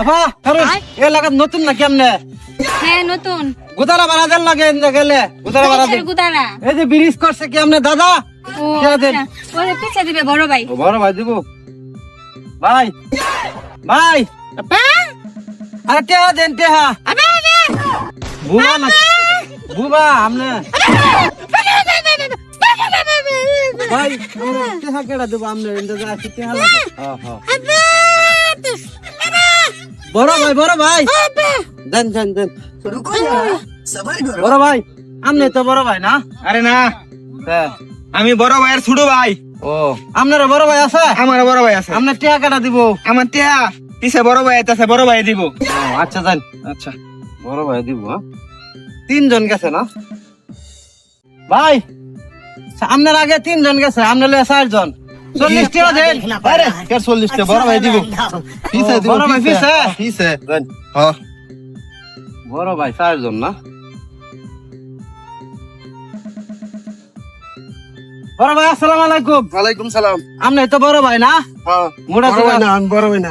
আপা কারণ এ লাগাত নতুন না কেমনে হ্যাঁ নতুন গুদারা বাড়া দেন লাগে গেলে গুদারা বাড়া দেন গুদারা এই যে ব্রিজ করছে কেমনে দাদা ও কে দেন? আচ্ছা। ওরে পিছে দিবে বড় ভাই ও বড় ভাই দিব ভাই ভাই আরে টেহা দেন টেহা বুবা না বুবা আমনে ভাই টেহা কেডা দেব আমনে ইন্দা যা আছে টেহা লাগে হ্যাঁ হ্যাঁ বড় ভাই দেন দেন দেন বড় ভাই আমনে তো বড় ভাই না আরে না হ্যাঁ আমি বড় ভাইয়ের ছোট ভাই। ও আপনার বড় ভাই আছে আমার বড় ভাই আছে। আপনার টেহা কেডা দিব আমার টিয়া পিছে বড় ভাই আছে, বড় ভাই দিব। আচ্ছা যান আচ্ছা বড় ভাই দিব হ্যাঁ 3 জন গেছে না ভাই আপনার আগে 3 জন গেছে আপনার লয়ে 4 জন 40 টাকা দেন আরে কে 40 টা বড় ভাই দিব। পিছে দিব বড় ভাই পিছে পিছে দেন হ্যাঁ বড় ভাই 4 জন না বড় ভাই আসসালামু আলাইকুম ওয়ালাইকুম সালাম। আপনি তো বড় ভাই না হ্যাঁ মোটা বড় ভাই না, আমি বড় ভাই না।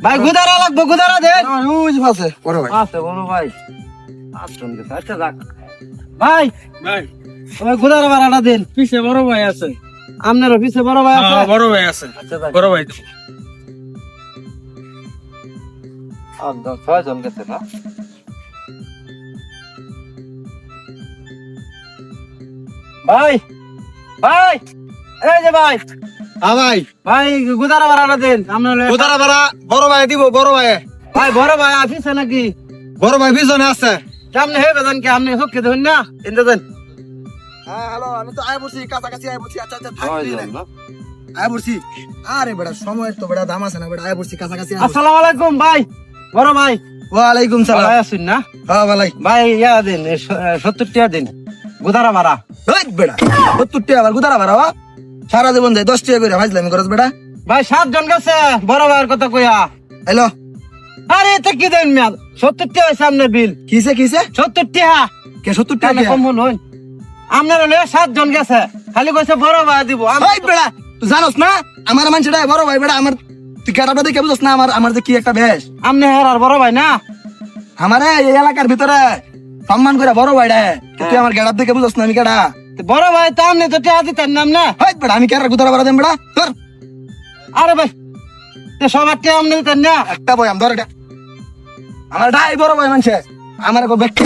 ভাই গুদারা লাগবে গুদারা দেন ওই যে আছে বড় ভাই। আছে বড় ভাই 8 জন গেছে আচ্ছা যাক ভাই ভাই ওই গুদারা ভাড়াটা দেন পিছে বড় ভাই আছে। আপনার অফিসে বড় ভাই আছে বড় ভাই আছে। আচ্ছা যাক বড় ভাই দিব। আর 6 জন গেছে না ভাই ভাই এই যে ভাই হ্যাঁ ভাই ভাই গুদারা ভাড়াটা দেন আপনার উদারা ভাড়া বড় ভাই দিব। বড় ভাই ভাই বড় ভাই অফিসে নাকি বড় ভাই পিছনে আছে। সামনে হে বেদন কি আপনি হকে দেন না ইন্দা দেন হ্যাঁ হ্যালো, আমি তো আয় বলছি, কাছাকাছি আয় বলছি। আচ্ছা আচ্ছা 6 জন না আয় বলছি। আরে বেটা সময়ের তো বেটা দাম আছে না বেটা, আয় বলছি কাছাকাছি আয় বলছি। আসসালামু আলাইকুম ভাই বড় ভাই ওয়ালাইকুম সালাম। ভাই আছেন না হ্যাঁ ভাই। ভাই ইয়া দিন 70 টাকা দিন গুদারা ভাড়া ওই বেটা 70 টাকা আবার গুদারা ভাড়া হওয়া? সারা জীবন যায় 10 টাকা করে ভাজলামি করছ বেটা। ভাই 7 জন গেছে বড় ভাইয়ের কথা কইয়া হ্যালো আরে এটা কি দেন মিয়া 70 টাকা সামনে বিল কিসে কিসে 70 টাকা কে 70 টাকা টাকা কম হল আপনার হলে 7 জন গেছে খালি কইছে বড় ভাই দিব ওই বেটা তুই জানোস না আমার মানুষটা বড় ভাই বেটা। আমার তুই কেটাটা দেখে বুঝছ না আমার যে কি একটা বেশ। আপনি হেরার বড় ভাই না আমার এই এলাকার ভিতরে সম্মান করে বড় ভাই রে। তুই আমার গেটাপ দেখে বুঝছ না আমি কেটা। বড় ভাই তো আপনি তো টাকা দিতেন নাম না ওই বেটা আমি কেটার গুদারা ভাড়া দেন বেটা তোর আরে ভাই সবার টাকা আপনি দিতেন না একটা বই আমি ধর এটা আমার ডাই বড় ভাই মানুষে আমার ব্যক্তি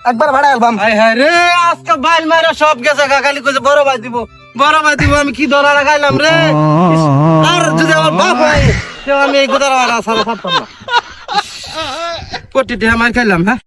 একবার ভাড়া অ্যালবাম। হায় হায় রে আজকে বাইল মারা সব গেছে খালি কইছে বড় ভাই দিব আমি কি ধরা লাগাইলাম রে আর যদি আমার বাপ হয় আমি এই গুদারা সারা ছাড়তাম না কোটি টাকা মার খাইলাম হ্যাঁ